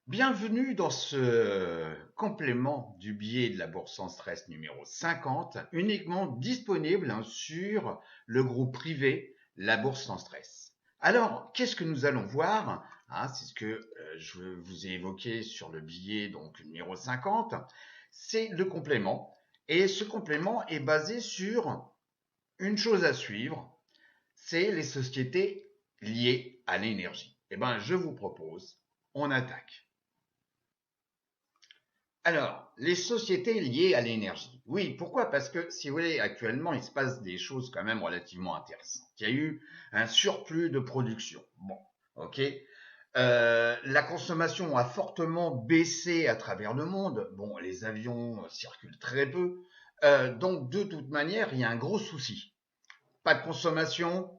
Bienvenue dans ce complément du billet de la bourse sans stress numéro 50, uniquement disponible sur le groupe privé La Bourse sans stress. Alors, qu'est-ce que nous allons voir? C'est ce que je vous ai évoqué sur le billet donc numéro 50. C'est le complément. Et ce complément est basé sur une chose à suivre, c'est les sociétés liées à l'énergie. Eh bien, je vous propose, on attaque. Alors, les sociétés liées à l'énergie. Oui, pourquoi? Parce que, si vous voulez, actuellement, il se passe des choses quand même relativement intéressantes. Il y a eu un surplus de production. Bon, ok. La consommation a fortement baissé à travers le monde. Bon, les avions circulent très peu. Donc, de toute manière, il y a un gros souci. Pas de consommation,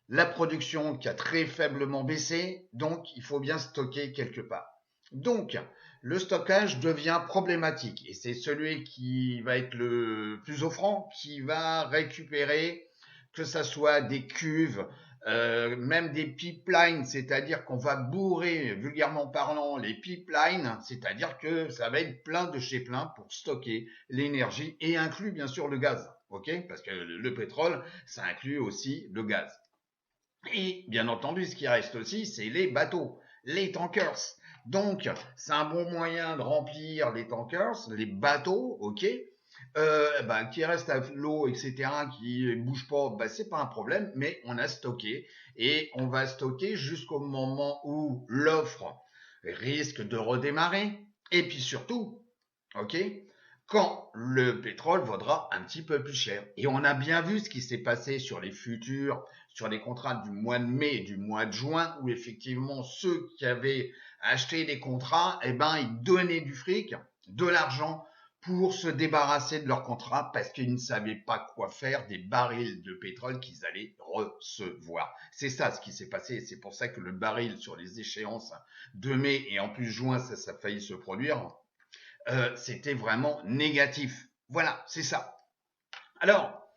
la production qui a très faiblement baissé, donc il faut bien stocker quelque part. Donc, le stockage devient problématique et c'est celui qui va être le plus offrant qui va récupérer, que ça soit des cuves, même des pipelines, c'est-à-dire qu'on va bourrer, vulgairement parlant, les pipelines, c'est-à-dire que ça va être plein de chez plein pour stocker l'énergie et inclut bien sûr le gaz, ok? Parce que le pétrole, ça inclut aussi le gaz. Et bien entendu, ce qui reste aussi, c'est les bateaux, les tankers. Donc, c'est un bon moyen de remplir les tankers, les bateaux, ok, qui restent à l'eau, etc., qui ne bougent pas, c'est pas un problème, mais on a stocké et on va stocker jusqu'au moment où l'offre risque de redémarrer. Et puis surtout, ok, quand le pétrole vaudra un petit peu plus cher. Et on a bien vu ce qui s'est passé sur les futurs, sur les contrats du mois de mai et du mois de juin, où effectivement ceux qui avaient acheté des contrats, ils donnaient du fric, de l'argent pour se débarrasser de leurs contrats parce qu'ils ne savaient pas quoi faire des barils de pétrole qu'ils allaient recevoir. C'est ça ce qui s'est passé. C'est pour ça que le baril sur les échéances de mai et en plus juin, ça a failli se produire. C'était vraiment négatif. Voilà, c'est ça. Alors,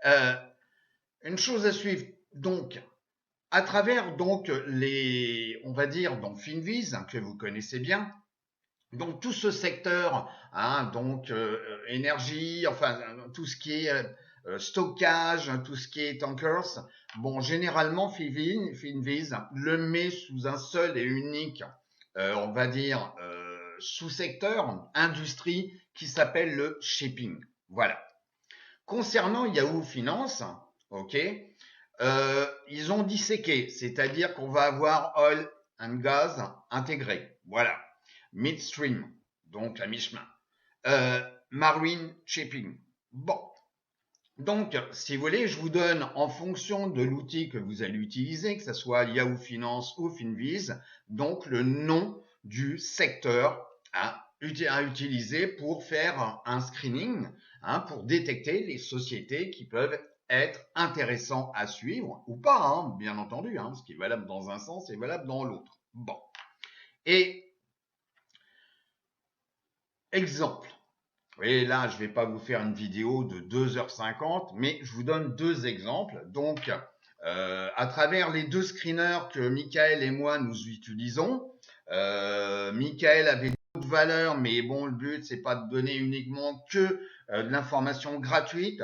euh, une chose à suivre, donc, à travers donc les, on va dire, donc Finviz, que vous connaissez bien, donc tout ce secteur, donc énergie, enfin tout ce qui est stockage, tout ce qui est tankers, bon, généralement Finviz le met sous un seul et unique, on va dire, sous-secteur, industrie, qui s'appelle le shipping. Voilà. Concernant Yahoo Finance, ok, ils ont disséqué, c'est-à-dire qu'on va avoir oil and gas intégré. Voilà. Midstream, donc à mi-chemin. Marine shipping. Bon. Donc, si vous voulez, je vous donne en fonction de l'outil que vous allez utiliser, que ce soit Yahoo Finance ou Finviz, donc le nom du secteur à utiliser pour faire un screening, pour détecter les sociétés qui peuvent être intéressantes à suivre ou pas, bien entendu, ce qui est valable dans un sens est valable dans l'autre. Bon. Et exemple. Et là, je ne vais pas vous faire une vidéo de 2h50, mais je vous donne deux exemples. Donc, à travers les deux screeners que Michael et moi nous utilisons, Michael avait d'autres valeurs, mais bon, le but, c'est pas de donner uniquement que de l'information gratuite,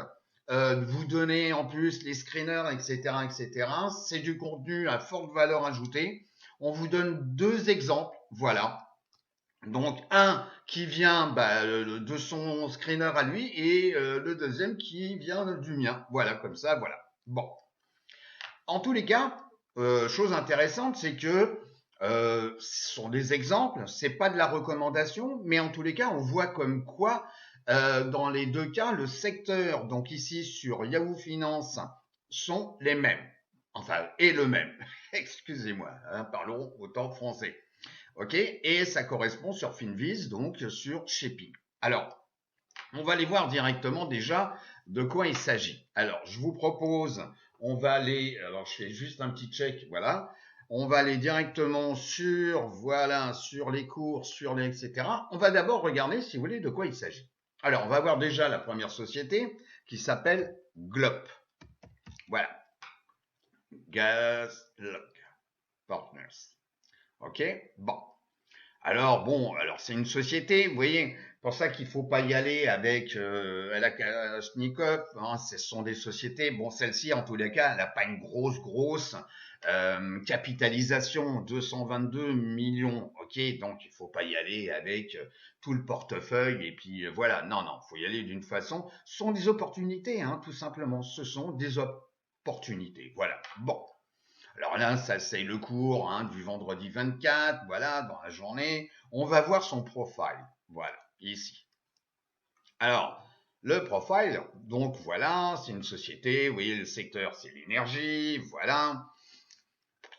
de vous donner en plus les screeners, etc., etc. C'est du contenu à forte valeur ajoutée. On vous donne deux exemples, voilà. Donc un qui vient de son screener à lui et le deuxième qui vient du mien. Voilà, comme ça, voilà. Bon. En tous les cas, chose intéressante, c'est que ce sont des exemples, c'est pas de la recommandation, mais en tous les cas, on voit comme quoi, dans les deux cas, le secteur, donc ici sur Yahoo Finance, sont les mêmes. Enfin, et le même. Excusez-moi, parlons autant français. Ok, et ça correspond sur Finviz, donc sur Shipping. Alors, on va aller voir directement déjà de quoi il s'agit. Alors, je vous propose, on va aller, alors je fais juste un petit check, voilà. On va aller directement sur, voilà, sur les cours, sur les, etc. On va d'abord regarder, si vous voulez, de quoi il s'agit. Alors, on va voir déjà la première société qui s'appelle GLOP. Voilà. Gaslock Partners. Ok, bon. Alors bon, alors c'est une société, vous voyez, pour ça qu'il faut pas y aller avec à la Kalachnikov, hein, ce sont des sociétés, bon celle-ci en tous les cas, elle n'a pas une grosse capitalisation, 222 millions, ok, donc il faut pas y aller avec tout le portefeuille et puis voilà, non, faut y aller d'une façon, ce sont des opportunités, hein, tout simplement, ce sont des opportunités, voilà, bon. Alors là, ça c'est le cours hein, du vendredi 24, voilà, dans la journée. On va voir son profile, voilà, ici. Alors, le profile, donc voilà, c'est une société, vous voyez, le secteur c'est l'énergie, voilà.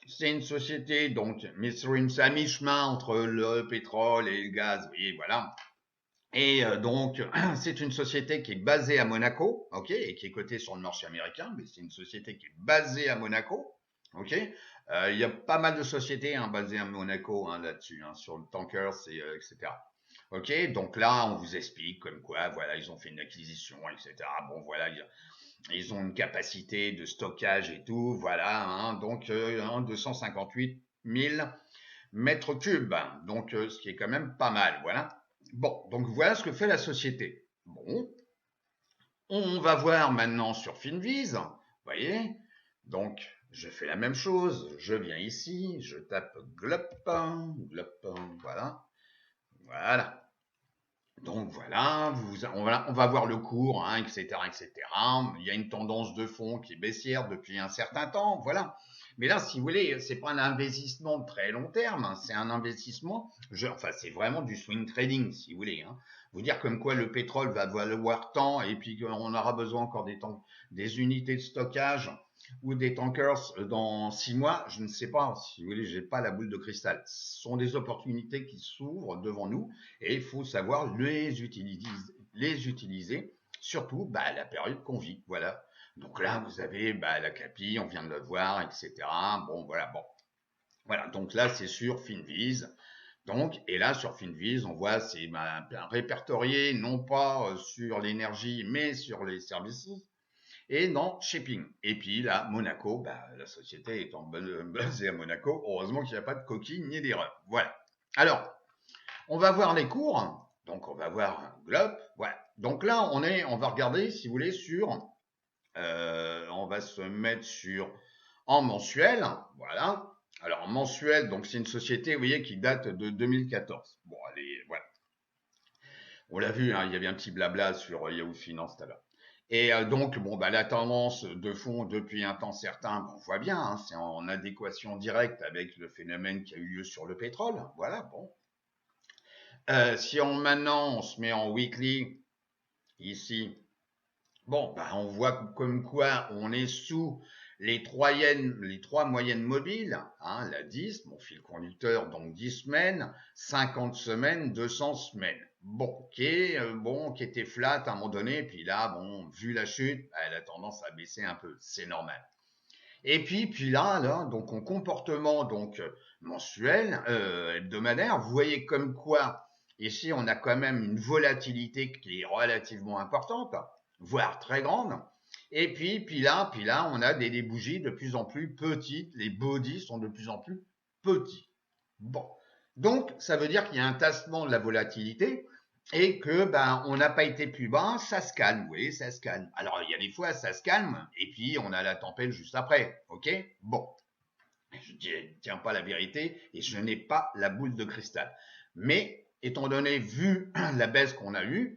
C'est une société, donc, midstream, c'est à mi-chemin entre le pétrole et le gaz, vous voyez, voilà. Et donc, c'est une société qui est basée à Monaco, ok, et qui est cotée sur le marché américain, mais c'est une société qui est basée à Monaco, ok. Il y a pas mal de sociétés hein, basées à Monaco hein, là-dessus, hein, sur le tankers, etc. Ok, donc là, on vous explique comme quoi, voilà, ils ont fait une acquisition, etc. Bon, voilà, ils ont une capacité de stockage et tout, voilà, hein, donc 258 000 mètres cubes, donc ce qui est quand même pas mal, voilà. Bon, donc voilà ce que fait la société. Bon, on va voir maintenant sur Finviz, vous voyez. Donc, je fais la même chose, je viens ici, je tape glop, glop, voilà, voilà. Donc voilà, on va voir le cours, hein, etc., etc. Il y a une tendance de fond qui est baissière depuis un certain temps, voilà. Mais là, si vous voulez, c'est pas un investissement de très long terme, hein, c'est un investissement, enfin c'est vraiment du swing trading, si vous voulez. Hein. Vous dire comme quoi le pétrole va valoir tant et puis qu'on aura besoin encore des unités de stockage ou des tankers dans 6 mois, je ne sais pas. Si vous voulez, j'ai pas la boule de cristal. Ce sont des opportunités qui s'ouvrent devant nous et il faut savoir les utiliser surtout bah, à la période qu'on vit. Voilà. Donc là, vous avez bah, la CAPI, on vient de le voir, etc. Bon, voilà, bon. Voilà, donc là, c'est sur Finviz. Donc, et là, sur Finviz, on voit, c'est bah, répertorié non pas sur l'énergie, mais sur les services et dans shipping. Et puis là, Monaco, bah, la société étant basée à Monaco, heureusement qu'il n'y a pas de coquille ni d'erreur. Voilà. Alors, on va voir les cours. Donc, on va voir un globe. Voilà. Donc là, on va regarder, si vous voulez, on va se mettre en mensuel. Voilà. Alors, mensuel, donc c'est une société, vous voyez, qui date de 2014. Bon, allez, voilà. On l'a vu, hein, il y avait un petit blabla sur Yahoo Finance tout à l'heure. Et donc, bon, bah, la tendance de fond depuis un temps certain, bon, on voit bien, hein, c'est en adéquation directe avec le phénomène qui a eu lieu sur le pétrole. Voilà, bon. Si maintenant on se met en weekly, ici, bon, bah, on voit comme quoi on est sous les trois moyennes mobiles, hein, la 10, mon fil conducteur, donc 10 semaines, 50 semaines, 200 semaines. Bon, qui était flat à un moment donné, puis là, bon, vu la chute, elle a tendance à baisser un peu, c'est normal. Et puis là, donc en comportement donc mensuel, hebdomadaire, vous voyez comme quoi ici on a quand même une volatilité qui est relativement importante, voire très grande. Et puis là, on a des bougies de plus en plus petites, les bodies sont de plus en plus petits. Bon, donc ça veut dire qu'il y a un tassement de la volatilité et que ben on n'a pas été plus bas, ça se calme, oui, ça se calme. Alors il y a des fois ça se calme et puis on a la tempête juste après, ok. Bon, je ne tiens pas la vérité et je n'ai pas la boule de cristal. Mais étant donné vu la baisse qu'on a eue,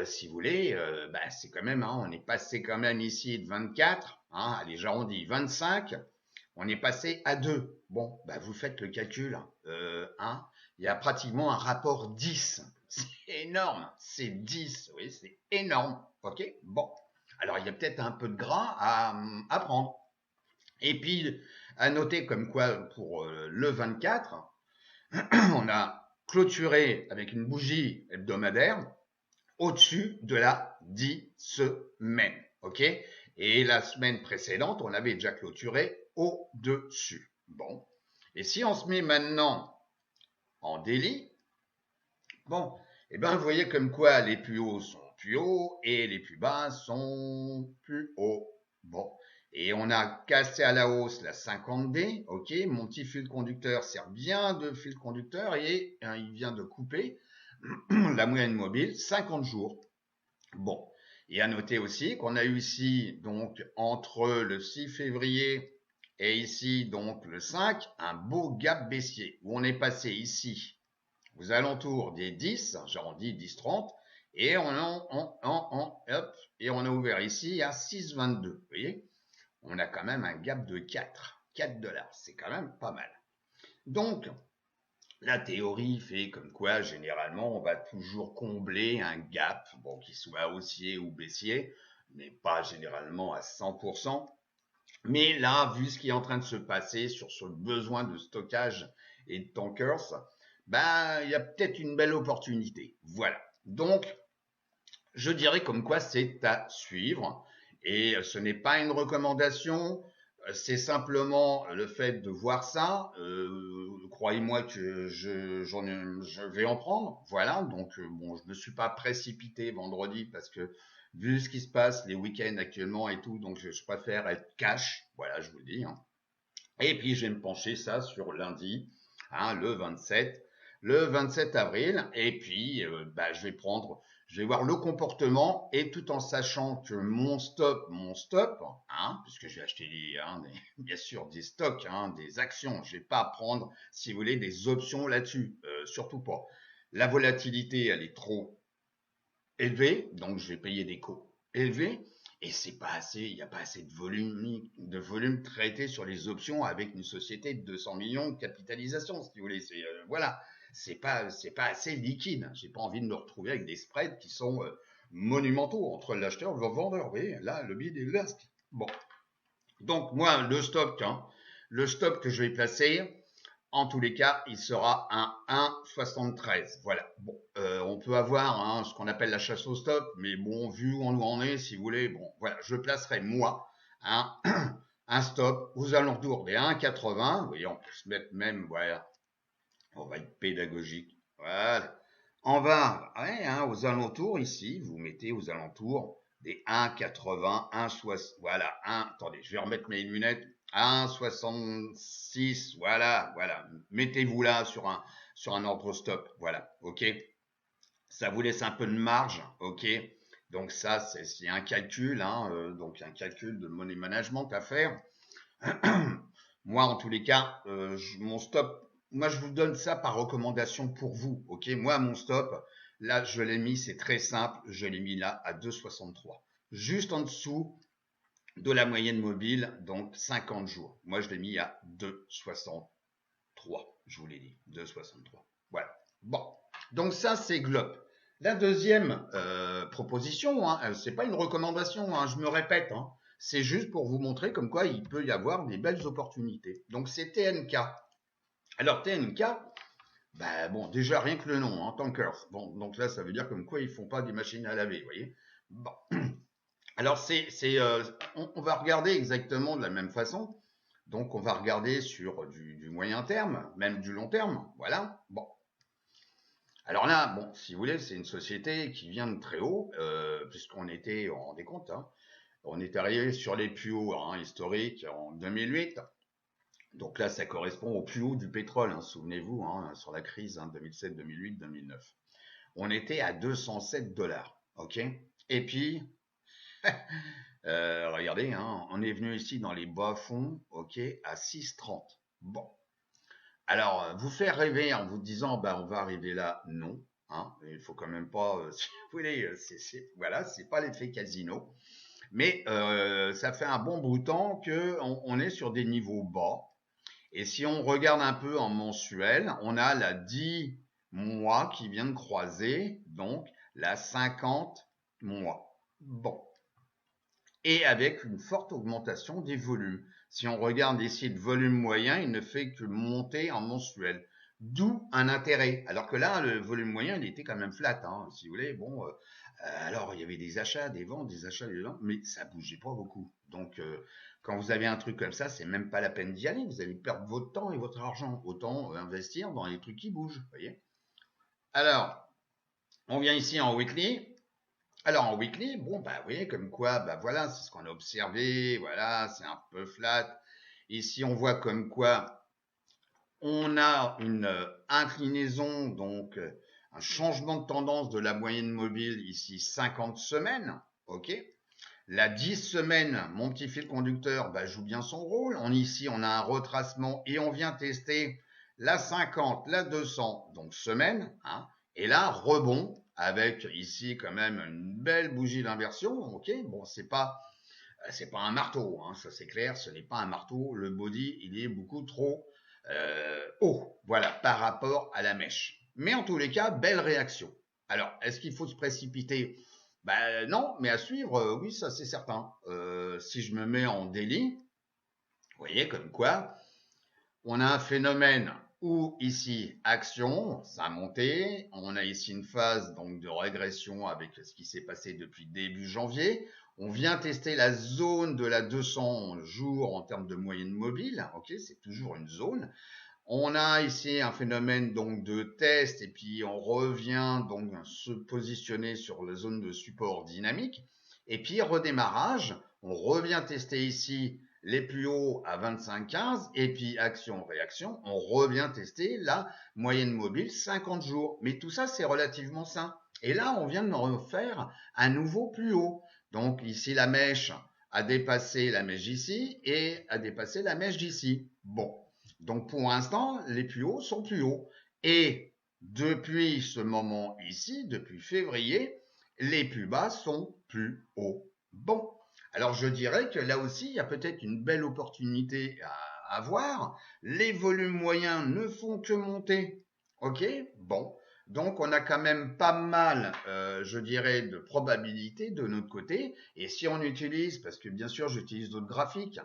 si vous voulez, ben, c'est quand même, hein, on est passé quand même ici de 24, hein, allez j'arrondis 25, on est passé à 2. Bon, bah vous faites le calcul. Hein, il y a pratiquement un rapport 10. C'est énorme. C'est 10. Oui, c'est énorme. OK. Bon. Alors, il y a peut-être un peu de gras à prendre. Et puis, à noter comme quoi, pour le 24, on a clôturé avec une bougie hebdomadaire au-dessus de la 10 semaines. OK. Et la semaine précédente, on avait déjà clôturé au-dessus. Bon. Et si on se met maintenant en daily, bon, et ben vous voyez comme quoi les plus hauts sont plus hauts et les plus bas sont plus hauts. Bon. Et on a cassé à la hausse la 50D, ok, mon petit fil conducteur sert bien de fil conducteur et il vient de couper la moyenne mobile 50 jours. Bon, et à noter aussi qu'on a eu ici, donc, entre le 6 février et ici, donc, le 5, un beau gap baissier, où on est passé ici, aux alentours des 10, j'arrondis 10,30, et on a ouvert ici à 6,22, vous voyez, on a quand même un gap de 4 dollars, c'est quand même pas mal. Donc, la théorie fait comme quoi, généralement, on va toujours combler un gap, bon, qu'il soit haussier ou baissier, mais pas généralement à 100%. Mais là, vu ce qui est en train de se passer sur ce besoin de stockage et de tankers, ben, il y a peut-être une belle opportunité. Voilà. Donc, je dirais comme quoi c'est à suivre. Et ce n'est pas une recommandation, c'est simplement le fait de voir ça. Croyez-moi que je vais en prendre. Voilà, donc bon, je ne me suis pas précipité vendredi parce que vu ce qui se passe les week-ends actuellement et tout, donc je préfère être cash. Voilà, je vous le dis. Hein. Et puis je vais me pencher ça sur lundi, hein, le 27 avril. Et puis bah, je vais voir le comportement et tout en sachant que mon stop, hein, puisque je vais acheter bien sûr des stocks, hein, des actions. Je vais pas prendre, si vous voulez, des options là-dessus, surtout pas. La volatilité, elle est trop élevée, donc je vais payer des coûts élevés. Et c'est pas assez, il n'y a pas assez de volume traité sur les options avec une société de 200 millions de capitalisation, si vous voulez. Voilà, c'est pas assez liquide. J'ai pas envie de me retrouver avec des spreads qui sont monumentaux entre l'acheteur et le vendeur. Vous voyez, là, le bid et le ask. Bon, donc moi, le stop que je vais placer, en tous les cas, il sera un 1,73. Voilà. Bon, on peut avoir hein, ce qu'on appelle la chasse au stop, mais bon, vu où on en est, si vous voulez, bon, voilà, je placerai moi un stop aux alentours des 1,80. Vous voyez, on peut se mettre même, voilà, on va être pédagogique. Voilà. On va, ouais, hein, aux alentours ici, vous mettez aux alentours des 1,80, 1,60, voilà, attendez, je vais remettre mes lunettes, 1,66, voilà. Mettez-vous là sur un ordre stop, voilà, ok. Ça vous laisse un peu de marge, ok. Donc ça, c'est un calcul, hein, donc un calcul de money management à faire. Moi, en tous les cas, mon stop, moi, je vous donne ça par recommandation pour vous, ok. Moi, mon stop, là, je l'ai mis, c'est très simple, je l'ai mis là à 2,63, juste en dessous de la moyenne mobile, donc 50 jours. Moi, je l'ai mis à 2,63. Je vous l'ai dit, 2,63. Voilà. Bon, donc ça, c'est Glop. La deuxième proposition, hein, c'est pas une recommandation, hein, je me répète, hein, c'est juste pour vous montrer comme quoi il peut y avoir des belles opportunités. Donc c'est TNK. Alors TNK, bah bon, déjà rien que le nom, hein, Tankers. Bon, donc là, ça veut dire comme quoi ils font pas des machines à laver, vous voyez. Bon. Alors, on va regarder exactement de la même façon. Donc, on va regarder sur du moyen terme, même du long terme. Voilà. Bon. Alors là, bon, si vous voulez, c'est une société qui vient de très haut, puisqu'on était, on rendait compte, hein, on est arrivé sur les plus hauts hein, historiques en 2008. Donc là, ça correspond au plus haut du pétrole, hein, souvenez-vous, hein, sur la crise hein, 2007, 2008, 2009. On était à 207 dollars, ok. Et puis, regardez, hein, on est venu ici dans les bas-fonds, ok, à 6,30. Bon. Alors, vous faire rêver en vous disant, bah, on va arriver là, non. Hein, il faut quand même pas, si vous voulez, voilà, c'est pas l'effet casino. Mais ça fait un bon bout de temps qu'on est sur des niveaux bas. Et si on regarde un peu en mensuel, on a la 10 mois qui vient de croiser, donc la 50 mois. Bon. Et avec une forte augmentation des volumes. Si on regarde ici le volume moyen, il ne fait que monter en mensuel. D'où un intérêt. Alors que là, le volume moyen, il était quand même flat, hein, si vous voulez. Bon, alors il y avait des achats, des ventes, des achats, des ventes, mais ça bougeait pas beaucoup. Donc, quand vous avez un truc comme ça, c'est même pas la peine d'y aller. Vous allez perdre votre temps et votre argent. Autant investir dans les trucs qui bougent, vous voyez. Alors, on vient ici en weekly. Alors en weekly, bon, bah vous voyez, comme quoi, bah voilà, c'est ce qu'on a observé, voilà, c'est un peu flat. Ici, on voit comme quoi on a une inclinaison, donc un changement de tendance de la moyenne mobile, ici 50 semaines, ok. La 10 semaines, mon petit fil conducteur bah, joue bien son rôle. Ici, on a un retracement et on vient tester la 50, la 200, donc semaine. Hein, et là, rebond avec ici quand même une belle bougie d'inversion. Ok, bon, c'est pas un marteau, hein, ça c'est clair, ce n'est pas un marteau. Le body, il est beaucoup trop haut, voilà, par rapport à la mèche. Mais en tous les cas, belle réaction. Alors, est-ce qu'il faut se précipiter? Ben non, mais à suivre, oui, ça c'est certain. Si je me mets en daily, vous voyez comme quoi, on a un phénomène où ici, action, ça a monté. On a ici une phase donc de régression avec ce qui s'est passé depuis début janvier. On vient tester la zone de la 200 jours en termes de moyenne mobile. Ok, c'est toujours une zone. On a ici un phénomène donc de test et puis on revient donc se positionner sur la zone de support dynamique. Et puis redémarrage, on revient tester ici les plus hauts à 25,15 et puis action-réaction, on revient tester la moyenne mobile 50 jours. Mais tout ça, c'est relativement sain. Et là, on vient de refaire un nouveau plus haut. Donc ici, la mèche a dépassé la mèche d'ici et a dépassé la mèche d'ici. Bon, donc pour l'instant, les plus hauts sont plus hauts. Et depuis ce moment ici, depuis février, les plus bas sont plus hauts. Bon, alors je dirais que là aussi, il y a peut-être une belle opportunité à avoir. Les volumes moyens ne font que monter. Ok, bon. Donc on a quand même pas mal, je dirais, de probabilités de notre côté. Et si on utilise, parce que bien sûr j'utilise d'autres graphiques,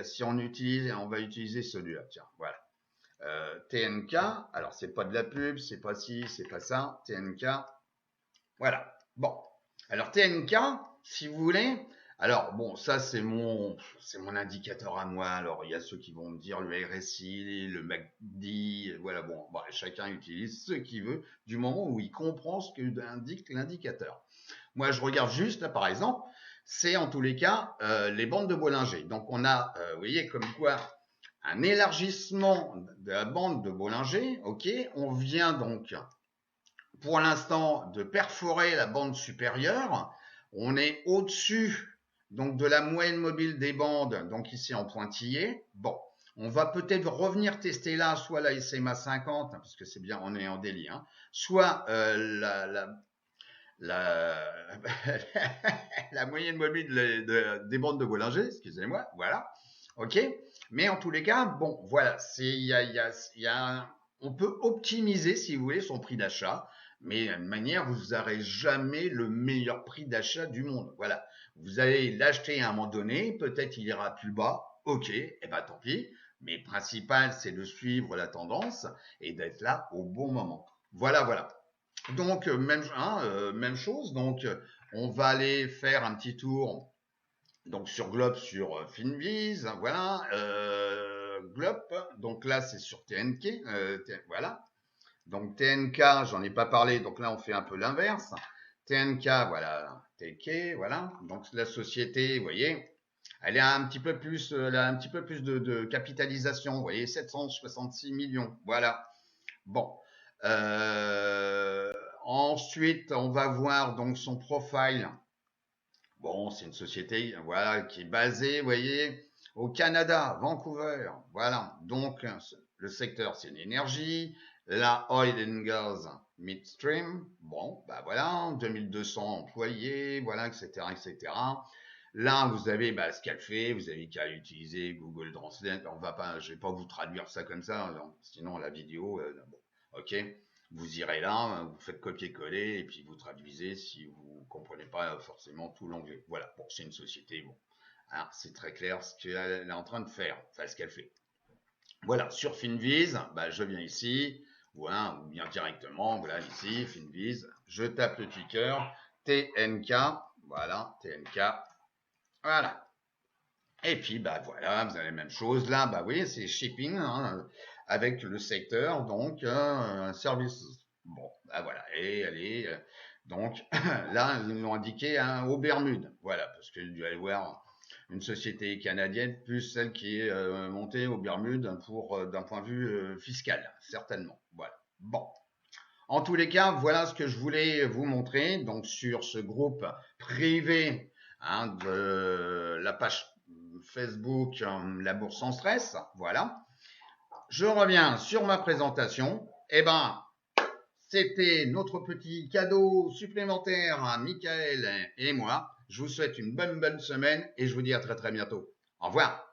si on utilise, on va utiliser celui-là. Tiens, voilà. TNK. Alors c'est pas de la pub, c'est pas ci, c'est pas ça. TNK. Voilà. Bon. Alors TNK, si vous voulez. Alors bon, ça c'est mon indicateur à moi. Alors il y a ceux qui vont me dire le RSI, le MACD, voilà bon, bah, chacun utilise ce qu'il veut du moment où il comprend ce que indique l'indicateur. Moi je regarde juste là par exemple, c'est en tous les cas les bandes de Bollinger. Donc on a, vous voyez comme quoi un élargissement de la bande de Bollinger. Ok, on vient donc pour l'instant de perforer la bande supérieure. On est au-dessus donc de la moyenne mobile des bandes, donc ici en pointillé. Bon, on va peut-être revenir tester là, soit la SMA 50, parce que c'est bien, on est en délit, hein, soit la, la moyenne mobile des bandes de Bollinger, excusez-moi, voilà, ok. Mais en tous les cas, bon, voilà, on peut optimiser, si vous voulez, son prix d'achat, mais d'une manière, vous n'aurez jamais le meilleur prix d'achat du monde. Voilà, vous allez l'acheter à un moment donné, peut-être il ira plus bas, ok, et ben tant pis. Mais le principal, c'est de suivre la tendance et d'être là au bon moment. Voilà, voilà. Donc, même chose. Donc, on va aller faire un petit tour donc sur Globe, sur Finviz. Voilà. Globe. Donc là, c'est sur TNK. Voilà. Donc, TNK, j'en ai pas parlé. Donc là, on fait un peu l'inverse. TNK, voilà. TK, voilà. Donc, la société, vous voyez, elle a un petit peu plus, elle a un petit peu plus de capitalisation. Vous voyez, 766 millions. Voilà. Bon. Ensuite, on va voir donc son profile. Bon, c'est une société, voilà, qui est basée, vous voyez, au Canada, Vancouver. Voilà. Donc, le secteur, c'est l'énergie, la oil and gas midstream. Bon, bah voilà, 2200 employés, voilà, etc., etc. Là, vous avez bah, ce qu'elle fait, vous avez qu'à utiliser Google Translate. On va pas, je vais pas vous traduire ça comme ça, donc, sinon la vidéo, bon, ok. Vous irez là, vous faites copier-coller et puis vous traduisez si vous comprenez pas forcément tout l'anglais. Voilà, bon, c'est une société, bon, hein, c'est très clair ce qu'elle est en train de faire, enfin ce qu'elle fait. Voilà, sur Finviz, bah, je viens ici, voilà, ou bien directement, voilà, ici, Finviz, je tape le ticker, TNK, voilà, TNK, voilà. Et puis, bah voilà, vous avez la même chose là, bah oui, c'est shipping, hein, avec le secteur, donc service. Bon, bah voilà, et allez, Donc là, ils l'ont indiqué hein, aux Bermudes. Voilà, parce qu'il doit y avoir une société canadienne plus celle qui est montée aux Bermudes pour d'un point de vue fiscal, certainement. Voilà. Bon. En tous les cas, voilà ce que je voulais vous montrer. Donc sur ce groupe privé hein, de la page Facebook La Bourse sans stress. Voilà. Je reviens sur ma présentation. Eh ben, c'était notre petit cadeau supplémentaire à Michael et moi. Je vous souhaite une bonne semaine et je vous dis à très très bientôt. Au revoir.